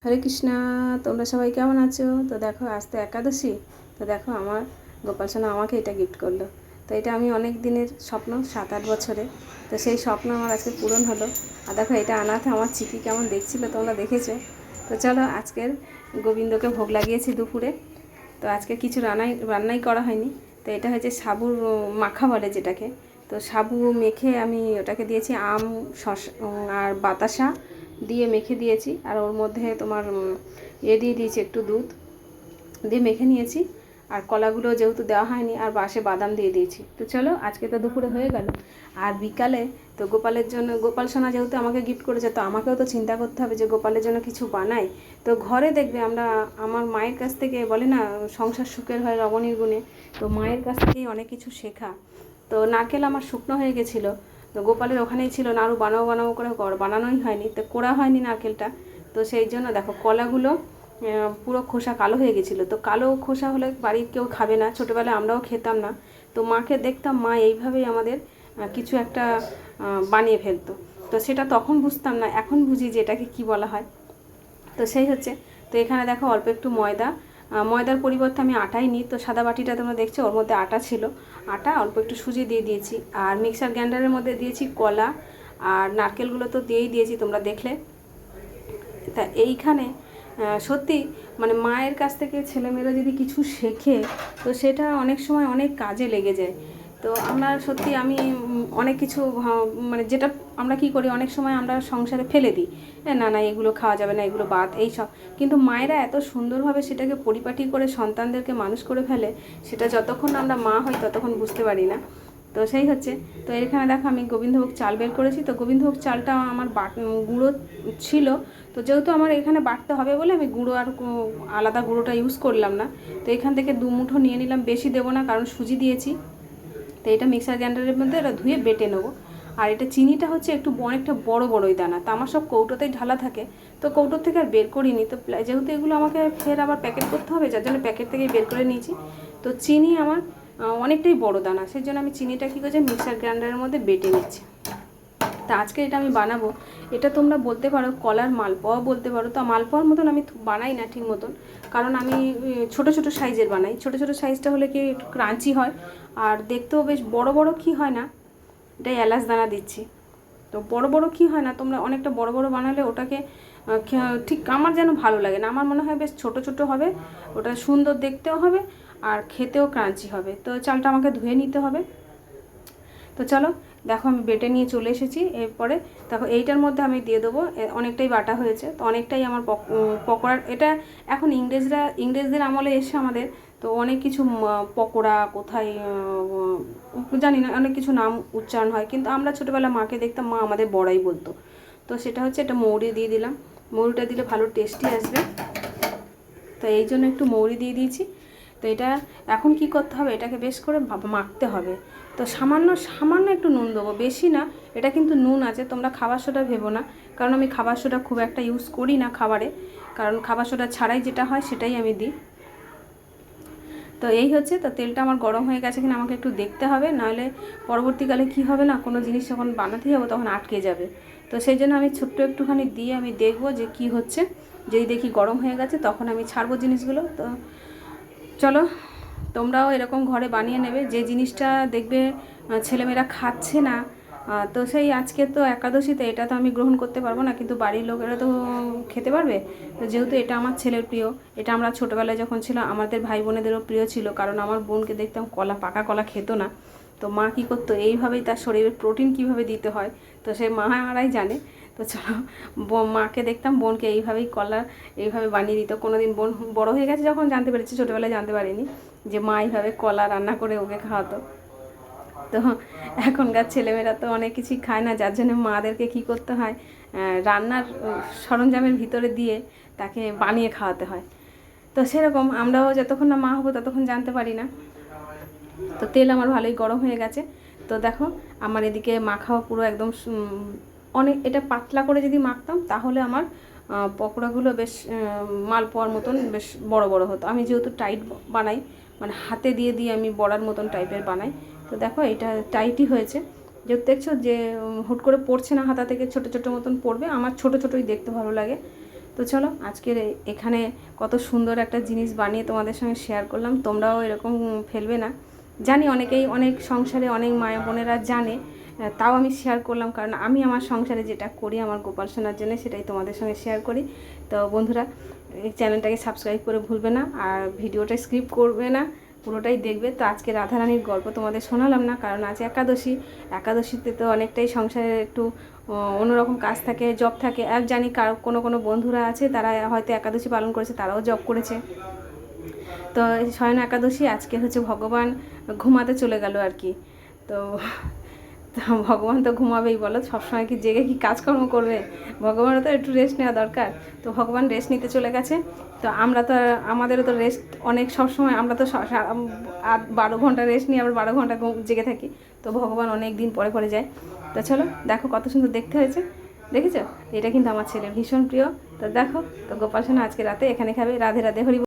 হরে কৃষ্ণা, তোমরা সবাই কেমন আছো? তো দেখো, আজ তো একাদশী। তো দেখো, আমার গোপাল সোনা আমাকে এটা গিফট করলো। তো এটা আমি অনেক দিনের স্বপ্ন, 7-8 বছরে। তো সেই স্বপ্ন আমার আজকে পূরণ হলো। আর দেখো, এটা আনাতে আমার চিকি কেমন দেখছিল, তোমরা দেখেছো। তো চলো, আজকের গোবিন্দকে ভোগ লাগিয়েছি দুপুরে। তো আজকে কিছু রান্নাই করা হয়নি। তো এটা হচ্ছে সাবুর মাখা বলে যেটাকে। তো সাবু মেখে আমি ওটাকে দিয়েছি আম, শসা আর বাতাসা দিয়ে মেখে দিয়েছি। আর ওর মধ্যে তোমার দিয়ে দিয়েছি একটু দুধ দিয়ে মেখে নিয়েছি। আর কলাগুলো যেহেতু দেওয়া হয়নি, আর বাসে বাদাম দিয়ে দিয়েছি। তো চলো, আজকে তো দুপুরে হয়ে গেল। আর বিকালে তো গোপালের জন্য, গোপাল সোনা যেহেতু আমাকে গিফট করেছে, তো আমাকেও তো চিন্তা করতে হবে যে গোপালের জন্য কিছু বানাই। তো ঘরে দেখবে, আমরা আমার মায়ের কাছ থেকে বলে না, সংসার সুখের হয় রমণীর গুণে। তো মায়ের কাছ থেকেই অনেক কিছু শেখা। তো নারকেল আমার শুকনো হয়ে গেছিলো। তো গোপালের ওখানেই ছিল, নাড়ু বানাবো বানাবো করে বানানোই হয়নি, তো কোড়া হয়নি নারকেলটা। তো সেই জন্য দেখো, কলাগুলো পুরো খোসা কালো হয়ে গেছিলো। তো কালো খোসা হলে বাড়ির কেউ খাবে না, ছোটোবেলায় আমরাও খেতাম না। তো মাকে দেখতাম, মা এইভাবেই আমাদের কিছু একটা বানিয়ে ফেলতো। তো সেটা তখন বুঝতাম না, এখন বুঝি যে এটাকে কী বলা হয়। তো সেই হচ্ছে। তো এখানে দেখো, অল্প একটু ময়দা, ময়দার পরিবর্তে আমি আটাই নিই। তো সাদা বাটিটা তোমরা দেখছো, ওর মধ্যে আটা ছিল। আটা, অল্প একটু সুজি দিয়ে দিয়েছি। আর মিক্সার গ্রাইন্ডারের মধ্যে দিয়েছি কলা। আর নারকেলগুলো তো দিয়েই দিয়েছি, তোমরা দেখলে। তা এইখানে সত্যি মানে মায়ের কাছ থেকে ছেলেমেয়েরা যদি কিছু শেখে, তো সেটা অনেক সময় অনেক কাজে লেগে যায়। তো আমরা সত্যি, আমি অনেক কিছু মানে যেটা আমরা কি করি, অনেক সময় আমরা সংসারে ফেলে দিই, না না এগুলো খাওয়া যাবে না, এগুলো বাদ, এই সব। কিন্তু মায়েরা এত সুন্দরভাবে সেটাকে পরিপাটি করে সন্তানদেরকে মানুষ করে ফেলে, সেটা যতক্ষণ আমরা মা হই ততক্ষণ বুঝতে পারি না। তো সেই হচ্ছে। তো এখানে দেখো, আমি গোবিন্দভোগ চাল বের করেছি। তো গোবিন্দভোগ চালটা আমার গুঁড়ো ছিল। তো যেহেতু আমার এখানে বাটতে হবে বলে আমি গুঁড়ো আর আলাদা গুঁড়োটা ইউজ করলাম না। তো এখান থেকে 2 মুঠো নিয়ে নিলাম, বেশি দেবো না কারণ সুজি দিয়েছি। তো এটা মিক্সার গ্রাইন্ডারের মধ্যে এটা ধুয়ে বেটে নেবো। আর এটা চিনিটা হচ্ছে একটু অনেকটা বড় বড়ই দানা। তো আমার সব কৌটোতেই ঢালা থাকে, তো কৌটোর থেকে আর বের করিনি। তো যেহেতু এগুলো আমাকে ফের আবার প্যাকেট করতে হবে, যার জন্য প্যাকেট থেকেই বের করে নিয়েছি। তো চিনি আমার অনেকটাই বড় দানা, সেই জন্য আমি চিনিটা কী করছি, মিক্সার গ্রাইন্ডারের মধ্যে বেটে নিচ্ছি। তা আজকে এটা আমি বানাবো। এটা তোমরা বলতে পারো কলার মালপোয়া বলতে পারো। তো মালপোয়ার মতন আমি বানাই না ঠিক মতন, কারণ আমি ছোটো ছোটো সাইজের বানাই। ছোটো ছোটো সাইজটা হলে কি একটু ক্রাঞ্চি হয়, আর দেখতেও বেশ বড় বড় কি হয় না। এটাই এলাচ দানা দিচ্ছি। তো বড় বড় কি হয় না, তোমরা অনেকটা বড় বড় বানালে ওটাকে ঠিক আমার যেন ভালো লাগে না। আমার মনে হয় বেশ ছোট ছোট হবে, ওটা সুন্দর দেখতেও হবে আর খেতেও ক্রাঞ্চি হবে। তো চালটা আমাকে ধুয়ে নিতে হবে। তো চলো, দেখো আমি বেটে নিয়ে চলে এসেছি। এরপরে দেখো, এইটার মধ্যে আমি দিয়ে দেবো, অনেকটাই বাটা হয়েছে। তো অনেকটাই আমার পকোড়ার, এটা এখন ইংরেজদের আমলে এসে আমাদের তো অনেক কিছু পকোড়া কোথায় জানি না, অনেক কিছু নাম উচ্চারণ হয়, কিন্তু আমরা ছোটোবেলা মাকে দেখতাম, মা আমাদের বড়াই বলতো। তো সেটা হচ্ছে, এটা মৌরি দিয়ে দিলাম। মৌরিটা দিলে ভালো টেস্টি আসবে, তো এই জন্য একটু মৌরি দিয়ে দিয়েছি। তো এটা এখন কি করতে হবে, এটাকে বেশ করে মাখতে হবে। তো সামান্য সামান্য একটু নুন দেবো, বেশি না। এটা কিন্তু নুন আছে, তোমরা খাবার সোডা ভেবো না, কারণ আমি খাবার সোডা খুব একটা ইউজ করি না খাবারে, কারণ খাবার সোডা ছাড়াই যেটা হয় সেটাই আমি দিই। তো এই হচ্ছে। তো তেলটা আমার গরম হয়ে গেছে কিনা আমাকে একটু দেখতে হবে, নাহলে পরবর্তীকালে কি হবে না, কোনো জিনিস যখন বানাতে যাবো তখন আটকে যাবে। তো সেই জন্য আমি ছোট্ট একটুখানি দিয়ে আমি দেখবো যে কি হচ্ছে। যদি দেখি গরম হয়ে গেছে, তখন আমি ছাড়বো জিনিসগুলো। তো চলো, তোমরাও এরকম ঘরে বানিয়ে নেবে। যে জিনিসটা দেখবে ছেলেমেয়েরা খাচ্ছে না, তো সেই আজকে তো একাদশীতে এটা তো আমি গ্রহণ করতে পারবো না, কিন্তু বাড়ির লোকেরা তো খেতে পারবে। তো যেহেতু এটা আমার ছেলের প্রিয়, এটা আমরা ছোটোবেলায় যখন ছিল আমাদের ভাই বোনেদেরও প্রিয় ছিল, কারণ আমার বোনকে দেখতাম পাকা কলা খেতো না। তো মা কী করতো, এইভাবেই তার শরীরে প্রোটিন কীভাবে দিতে হয়, তো সে মারাই জানে। তো চলো, মাকে দেখতাম বোনকে এইভাবেই কলা এইভাবে বানিয়ে দিত। কোনো দিন বোন বড়ো হয়ে গেছে যখন জানতে পেরেছি, ছোটোবেলায় জানতে পারিনি যে মা এইভাবে কলা রান্না করে ওকে খাওয়াতো। তো এখনকার ছেলেমেয়েরা তো অনেক কিছুই খায় না, যার জন্য মাদেরকে কী করতে হয়, রান্নার সরঞ্জামের ভিতরে দিয়ে তাকে বানিয়ে খাওয়াতে হয়। তো সেরকম আমরাও যতক্ষণ না মা হবো ততক্ষণ জানতে পারি না। তো তেল আমার ভালোই গরম হয়ে গেছে। তো দেখো, আমার এদিকে মাখাও পুরো একদম অনেক, এটা পাতলা করে যদি মাখতাম তাহলে আমার পকোড়াগুলো বেশ মালপোয়ার মতন বেশ বড় বড় হতো। আমি যেহেতু টাইট বানাই, মানে হাতে দিয়ে দিয়ে আমি বড়ার মতন টাইপের বানাই। তো দেখো, এটা টাইটই হয়েছে। যেহেতু দেখছো যে হুট করে পড়ছে না হাতা থেকে, ছোটো ছোটো মতন পড়বে, আমার ছোটো ছোটোই দেখতে ভালো লাগে। তো তো চলো আজকের এখানে কত সুন্দর একটা জিনিস বানিয়ে তোমাদের সঙ্গে শেয়ার করলাম, তোমরাও এরকম ফেলবে না। জানি অনেকেই অনেক সংসারে অনেক মায়ের বোনেরা জানে, তাও আমি শেয়ার করলাম, কারণ আমি আমার সংসারে যেটা করি আমার গোপাল সোনার জন্য সেটাই তোমাদের সঙ্গে শেয়ার করি। তো বন্ধুরা এই চ্যানেলটাকে সাবস্ক্রাইব করে ভুলবে না, আর ভিডিওটা স্কিপ করবে না, পুরোটাই দেখবে। তো আজকে রাধারানীর গল্প তোমাদের শোনালাম না, কারণ আজ একাদশী। একাদশীতে তো অনেকটাই সংসারের একটু অন্যরকম কাজ থাকে, জব থাকে। আর জানি কোনো কোনো বন্ধুরা আছে তারা হয়তো একাদশী পালন করেছে, তারাও জব করেছে। তো শয়ন একাদশী আজকে হচ্ছে ভগবান ঘুমাতে চলে গেল আর কি। তো ভগবান তো ঘুমাবেই, বলো, সবসময় কি জেগে কি কাজকর্ম করবে? ভগবানও তো একটু রেস্ট নেওয়া দরকার। তো ভগবান রেস্ট নিতে চলে গেছে। তো আমরা তো, আমাদেরও তো রেস্ট অনেক, সবসময় আমরা তো 12 ঘন্টা রেস্ট নিই, আবার 12 ঘন্টা জেগে থাকি। তো ভগবান অনেক দিন পরে পরে যায়। তো চলো দেখো কত সুন্দর দেখতে হয়েছে, দেখেছো? এটা কিন্তু আমার ছেলে ভীষণ প্রিয়। তো দেখো, তো গোপাল সোনা আজকে রাতে এখানে খাবে। রাধে রাধে, হরি।